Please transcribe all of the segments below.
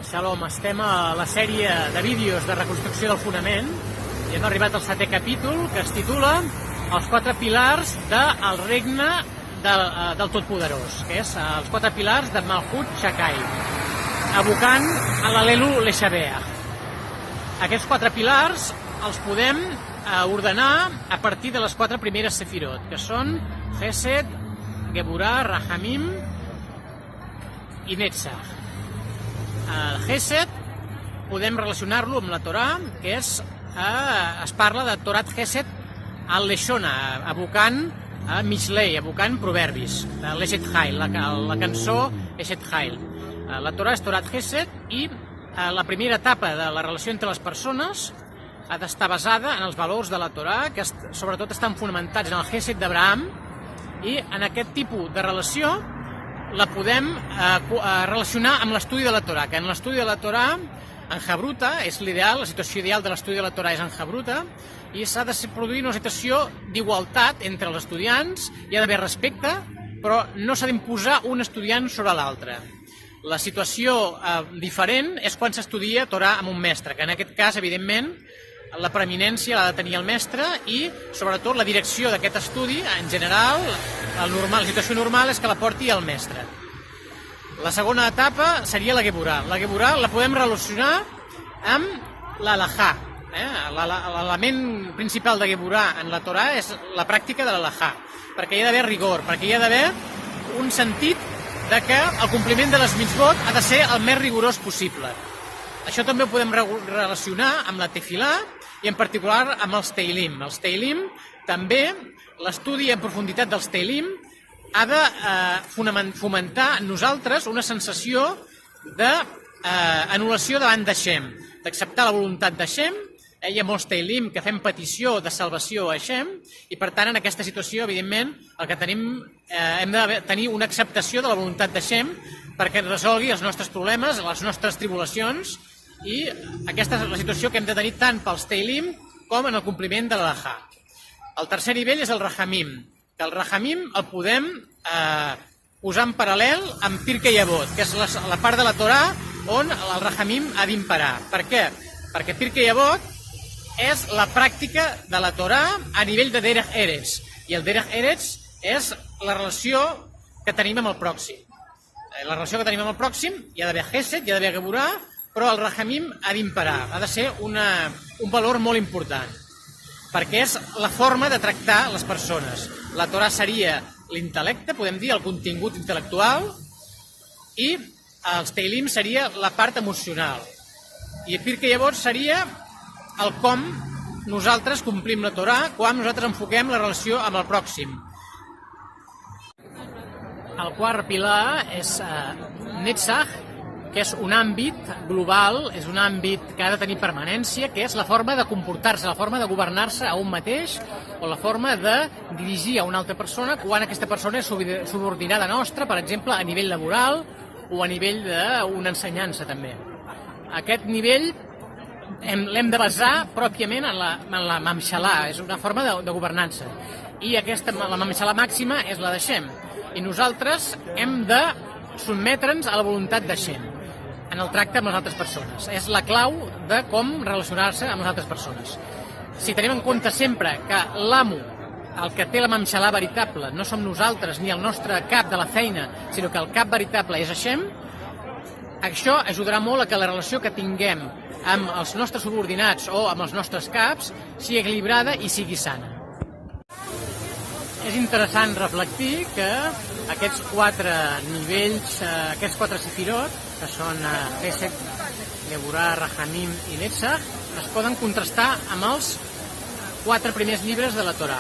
Shalom, estem a la sèrie de vídeos de reconstrucció del fonament i hem arribat al 7è capítol, que es titula Els 4 pilars del regne del Totpoderós, que és els 4 pilars de Malhut Shakai, evocant a l'Alelu Leshavea. Aquests 4 pilars els podem ordenar a partir de les 4 primeres sefirot, que són Hesed, Geburah, Rahamim i Netzach. El Hesed podem relacionar-lo amb la Torà, que es parla de Torat Hesed al Leshona, evocant a Mishlei, evocant proverbis, de l'Eshet Hail, la cançó Eshet Hail. La Torà és Torat Hesed i la primera etapa de la relació entre les persones ha d'estar basada en els valors de la Torà, que sobretot estan fonamentats en el Hesed d'Abraham, i en aquest tipus de relació la podem relacionar amb l'estudi de la Torà, que en l'estudi de la Torà, en Habruta, és l'ideal, la situació ideal de l'estudi de la Torà és en Habruta, i s'ha de produir una situació d'igualtat entre els estudiants, hi ha d'haver respecte, però no s'ha d'imposar un estudiant sobre l'altre. La situació diferent és quan s'estudia Torà amb un mestre, que en aquest cas, evidentment, la preeminència l'ha de tenir el mestre i, sobretot, la direcció d'aquest estudi, en general, la situació normal és que la porti el mestre. La segona etapa seria la Geburah. La Geburah la podem relacionar amb l'Alahà. L'element principal de Geburah en la Torà és la pràctica de l'Alahà, perquè hi ha d'haver rigor, perquè hi ha d'haver un sentit de que el compliment de les mitzvot ha de ser el més rigorós possible. Això també ho podem relacionar amb la Tefilà i en particular amb els Teilim. Els Teilim, també, l'estudi en profunditat dels Teilim ha de fomentar en nosaltres una sensació d'anul·lació davant d'Hashem, d'acceptar la voluntat d'Hashem. Hi ha molts Teilim que fem petició de salvació a Hashem i, per tant, en aquesta situació, evidentment, el que tenim, hem de tenir una acceptació de la voluntat d'Hashem perquè resolgui els nostres problemes, les nostres tribulacions, i aquesta és la situació que hem de tenir tant pels Teilim com en el compliment de l'Alahà. El tercer nivell és el Rahamim, que el Rahamim el podem posar en paral·lel amb Pirkei Avot, que és la part de la Torà on el Rahamim ha d'imperar. Per què? Perquè Pirkei Avot és la pràctica de la Torà a nivell de Derech Eretz, i el Derech Eretz és la relació que tenim amb el pròxim. La relació que tenim amb el pròxim hi ha d'haver Hesed, hi ha d'haver Geburah, però el Rahamim ha d'imperar, ha de ser un valor molt important, perquè és la forma de tractar les persones. La Torà seria l'intel·lecte, podem dir, el contingut intel·lectual, i els Teilim seria la part emocional. I Pirkei Avot seria el com nosaltres complim la Torà, quan nosaltres enfoquem la relació amb el pròxim. El quart pilar és Netzach, que és un àmbit global, és un àmbit que ha de tenir permanència, que és la forma de comportar-se, la forma de governar-se a un mateix o la forma de dirigir a una altra persona quan aquesta persona és subordinada nostra, per exemple, a nivell laboral o a nivell d'una ensenyança, també. Aquest nivell l'hem de basar pròpiament en la Mamshalà, és una forma de governança. I la Mamshalà màxima és la d'Hashem. I nosaltres hem de sotmetre'ns a la voluntat d'Hashem en el tracte amb les altres persones. És la clau de com relacionar-se amb les altres persones. Si tenim en compte sempre que l'amo, el que té la Mamshalà veritable, no som nosaltres ni el nostre cap de la feina, sinó que el cap veritable és Hashem, això ajudarà molt a que la relació que tinguem amb els nostres subordinats o amb els nostres caps sigui equilibrada i sigui sana. És interessant reflectir que aquests 4 nivells, aquests 4 sefirot, que són Hesed, Geburah, Rahamim i Netzach, es poden contrastar amb els 4 primers llibres de la Torà.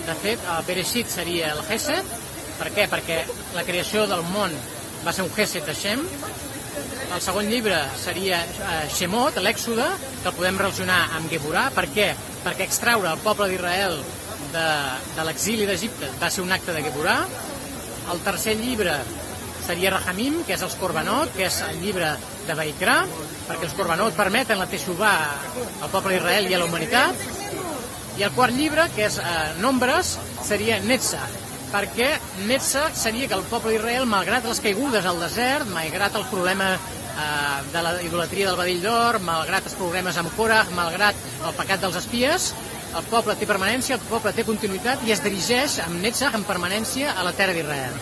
De fet, el Bereshit seria el Hesed. Per què? Perquè la creació del món va ser un Hesed d'Hashem. El segon llibre seria Shemot, l'Èxode, que el podem relacionar amb Geburah. Per què? Perquè extraure el poble d'Israel de l'exili d'Egipte va ser un acte de Geburah. El tercer llibre seria Rahamim, que és els Korbanot, que és el llibre de Vaikra, perquè els Korbanot permeten la Teshuvà al poble d'Israel i a la humanitat. I el quart llibre, que és Nombres, seria Netzach, perquè Netzach seria que el poble d'Israel, malgrat les caigudes al desert, malgrat el problema de la idolatria del vedell d'or, malgrat els problemes amb Korah, malgrat el pecat dels espies, el poble té permanència, el poble té continuïtat i es dirigeix amb Netzach en permanència a la terra d'Israel.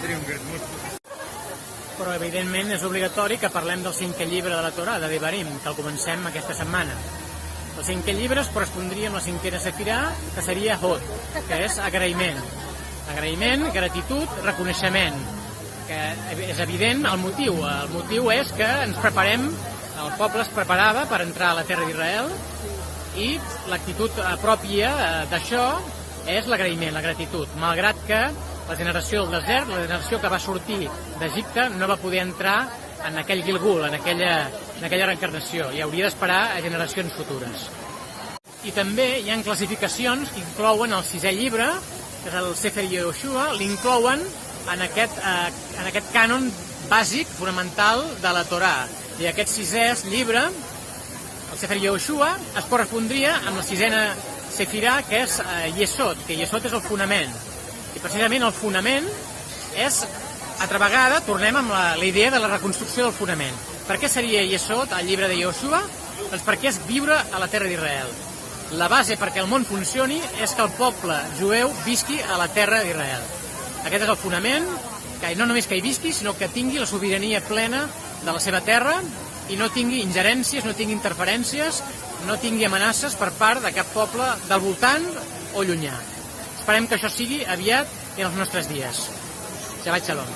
Però, evidentment, és obligatori que parlem del 5è llibre de la Torà, de Devarim, que el comencem aquesta setmana. El 5è llibre es correspondria amb la 5a Sefirà, que seria Hod, que és agraïment. Agraïment, gratitud, reconeixement, que és evident el motiu. El motiu és que ens preparem, el poble es preparava per entrar a la terra d'Israel, i l'actitud pròpia d'això és l'agraïment, la gratitud, malgrat que la generació del desert, la generació que va sortir d'Egipte, no va poder entrar en aquell Gilgul, en aquella reencarnació, i hauria d'esperar a generacions futures. I també hi ha classificacions que inclouen el 6è llibre, que és el Sefer Yehoshua, l'inclouen en aquest cànon bàsic, fonamental de la Torà. I aquest 6è llibre, el Sefer Yehoshua, es correspondria amb la 6a Sefirà, que és Yesod, que Yesod és el fonament. I precisament el fonament és, altra vegada, tornem amb la idea de la reconstrucció del fonament. Per què seria Yesod, el llibre de Yehoshua? Doncs perquè és viure a la terra d'Israel. La base perquè el món funcioni és que el poble jueu visqui a la terra d'Israel. Aquest és el fonament, que no només que hi visqui, sinó que tingui la sobirania plena de la seva terra i no tingui ingerències, no tingui interferències, no tingui amenaces per part de cap poble del voltant o llunyà. Esperem que això sigui aviat i en els nostres dies. Shabbat Shalom.